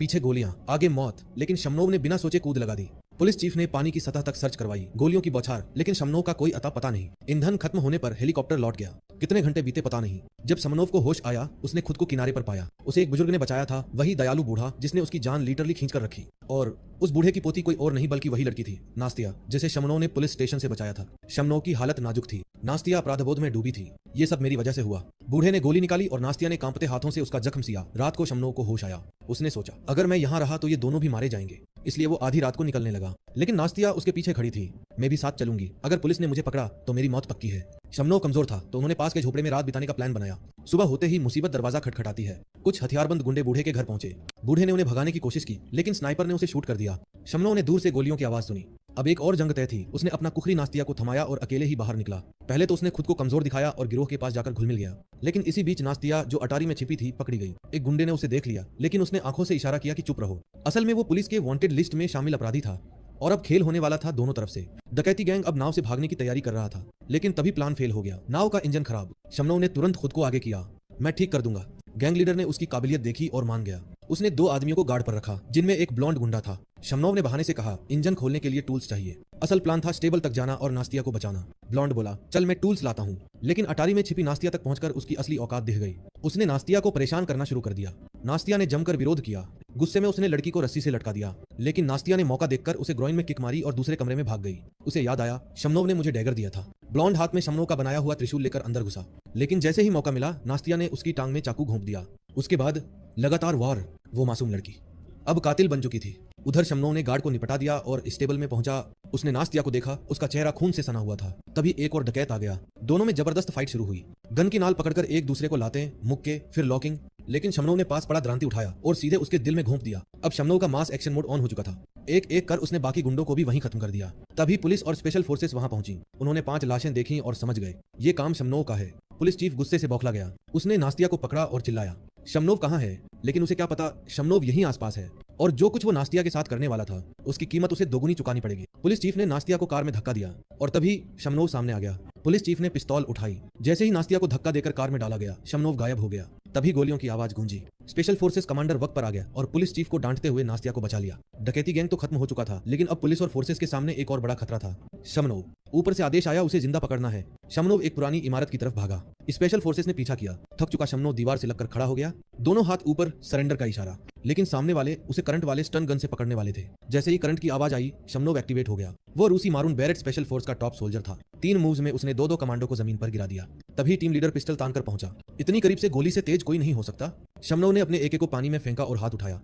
पीछे गोलियां, आगे मौत, लेकिन शमनोव ने बिना सोचे कूद लगा दी। पुलिस चीफ ने पानी की सतह तक सर्च करवाई, गोलियों की बौछार, लेकिन शमनोव का कोई अता पता नहीं। ईंधन खत्म होने पर हेलीकॉप्टर लौट गया। कितने घंटे बीते पता नहीं। जब शमनोव को होश आया, उसने खुद को किनारे पर पाया। उसे एक बुजुर्ग ने बचाया था, वही दयालु बूढ़ा जिसने उसकी जान लिटरली खींच कर रखी। और उस बूढ़े की पोती कोई और नहीं बल्कि वही लड़की थी, नास्तिया, जिसे शमनोव ने पुलिस स्टेशन से बचाया था। शमनोव की हालत नाजुक थी। नास्तिया अपराधबोध में डूबी थी। ये सब मेरी वजह से हुआ। बूढ़े ने गोली निकाली और नास्तिया ने कांपते हाथों से उसका जख्म सिया। रात को शमनोव को होश आया। उसने सोचा, अगर मैं यहाँ रहा तो ये दोनों भी मारे जाएंगे, इसलिए वो आधी रात को निकलने लगा। लेकिन नास्तिया उसके पीछे खड़ी थी। मैं भी साथ चलूंगी, अगर पुलिस ने मुझे पकड़ा तो मेरी मौत पक्की है। शमनोव कमजोर था तो उन्होंने पास के झोपड़े में रात बिताने का प्लान बनाया। सुबह होते ही मुसीबत दरवाजा खटखटाती है। कुछ हथियारबंद गुंडे बूढ़े के घर पहुंचे। बूढ़े ने उन्हें भगाने की कोशिश की, लेकिन स्नाइपर ने उसे शूट कर दिया। शमनोव ने दूर से गोलियों की आवाज सुनी। अब एक और जंग तय थी। उसने अपना कुखरी नास्तिया को थमाया और अकेले ही बाहर निकला। पहले तो उसने खुद को कमजोर दिखाया और गिरोह के पास जाकर घुल मिल गया, लेकिन इसी बीच नास्तिया, जो अटारी में छिपी थी, पकड़ी गई। एक गुंडे ने उसे देख लिया, लेकिन उसने आंखों से इशारा किया कि चुप रहो। असल में वो पुलिस के वांटेड लिस्ट में शामिल अपराधी था और अब खेल होने वाला था दोनों तरफ से। डकैती गैंग अब नाव से भागने की तैयारी कर रहा था, लेकिन तभी प्लान फेल हो गया। नाव का इंजन खराब। शमनोव ने तुरंत खुद को आगे किया। मैं ठीक कर दूंगा। गैंग लीडर ने उसकी काबिलियत देखी और मान गया। उसने 2 आदमियों को गार्ड पर रखा, जिनमें एक ब्लॉन्ड गुंडा था। शमनोव ने बहाने से कहा, इंजन खोलने के लिए टूल्स चाहिए। असल प्लान था स्टेबल तक जाना और नास्तिया को बचाना। ब्लॉन्ड बोला, चल मैं टूल्स लाता हूँ। लेकिन अटारी में छिपी नास्तिया तक पहुंचकर उसकी असली औकात दिख गई। उसने नास्तिया को परेशान करना शुरू कर दिया। नास्तिया ने जमकर विरोध किया। गुस्से में उसने लड़की को रस्सी से लटका दिया, लेकिन नास्तिया ने मौका देखकर उसे ग्रोइन में किक मारी और दूसरे कमरे में भाग गई। उसे याद आया, शमनोव ने मुझे डैगर दिया था। ब्लॉन्ड हाथ में शमनोव का बनाया हुआ त्रिशूल लेकर अंदर घुसा, लेकिन जैसे ही मौका मिला, नास्तिया ने उसकी टांग में चाकू घोंप दिया। उसके बाद लगातार वार। वो मासूम लड़की अब कातिल बन चुकी थी। उधर शमनोव ने गार्ड को निपटा दिया और स्टेबल में पहुंचा। उसने नास्तिया को देखा, उसका चेहरा खून से सना हुआ था। तभी एक और डकैत आ गया। दोनों में जबरदस्त फाइट शुरू हुई। गन की नाल पकड़कर एक दूसरे को लाते, मुक्के, फिर लॉकिंग। लेकिन शमनोव ने पास पड़ा द्रांति उठाया और सीधे उसके दिल में घोंप दिया। अब शमनोव का मास एक्शन मोड ऑन हो चुका था। एक एक कर उसने बाकी गुंडों को भी वहीं खत्म कर दिया। तभी पुलिस और स्पेशल फोर्सेस वहां पहुंची। उन्होंने 5 लाशें देखी और समझ गए, ये काम शमनोव का है। पुलिस चीफ गुस्से से बौखला गया। उसने नास्तिया को पकड़ा और चिल्लाया, शमनोव कहाँ है? लेकिन उसे क्या पता, शमनोव यहीं आसपास है और जो कुछ वो नास्तिया के साथ करने वाला था, उसकी कीमत उसे दोगुनी चुकानी पड़ेगी। पुलिस चीफ ने नास्तिया को कार में धक्का दिया और तभी शमनोव सामने आ गया। पुलिस चीफ ने पिस्तौल उठाई। जैसे ही नास्तिया को धक्का देकर कार में डाला गया, शमनोव गायब हो गया। तभी गोलियों की आवाज गूंजी। स्पेशल फोर्सेस कमांडर वक्त पर आ गया और पुलिस चीफ को डांटते हुए नास्तिया को बचा लिया। डकैती गैंग तो खत्म हो चुका था, लेकिन अब पुलिस और फोर्सेस के सामने एक और बड़ा खतरा था, शमनोव। ऊपर से आदेश आया, उसे जिंदा पकड़ना है। शमनोव एक पुरानी इमारत की तरफ भागा। स्पेशल फोर्सेस ने पीछा किया। थक चुका शमनोव दीवार से लगकर खड़ा हो गया, दोनों हाथ ऊपर, सरेंडर का इशारा। लेकिन सामने वाले उसे करंट वाले स्टन गन से पकड़ने वाले थे। जैसे ही करंट की आवाज आई, शमनोव एक्टिवेट हो गया। वो रूसी मारून बैरेट स्पेशल फोर्स का टॉप सोल्जर था। 3 मूव्स में उसने 2-2 कमांडो को जमीन पर गिरा दिया। तभी टीम लीडर पिस्टल तानकर पहुंचा। इतनी करीब से गोली से तेज कोई नहीं हो सकता। शमनोव ने अपने एके को पानी में फेंका और हाथ उठाया।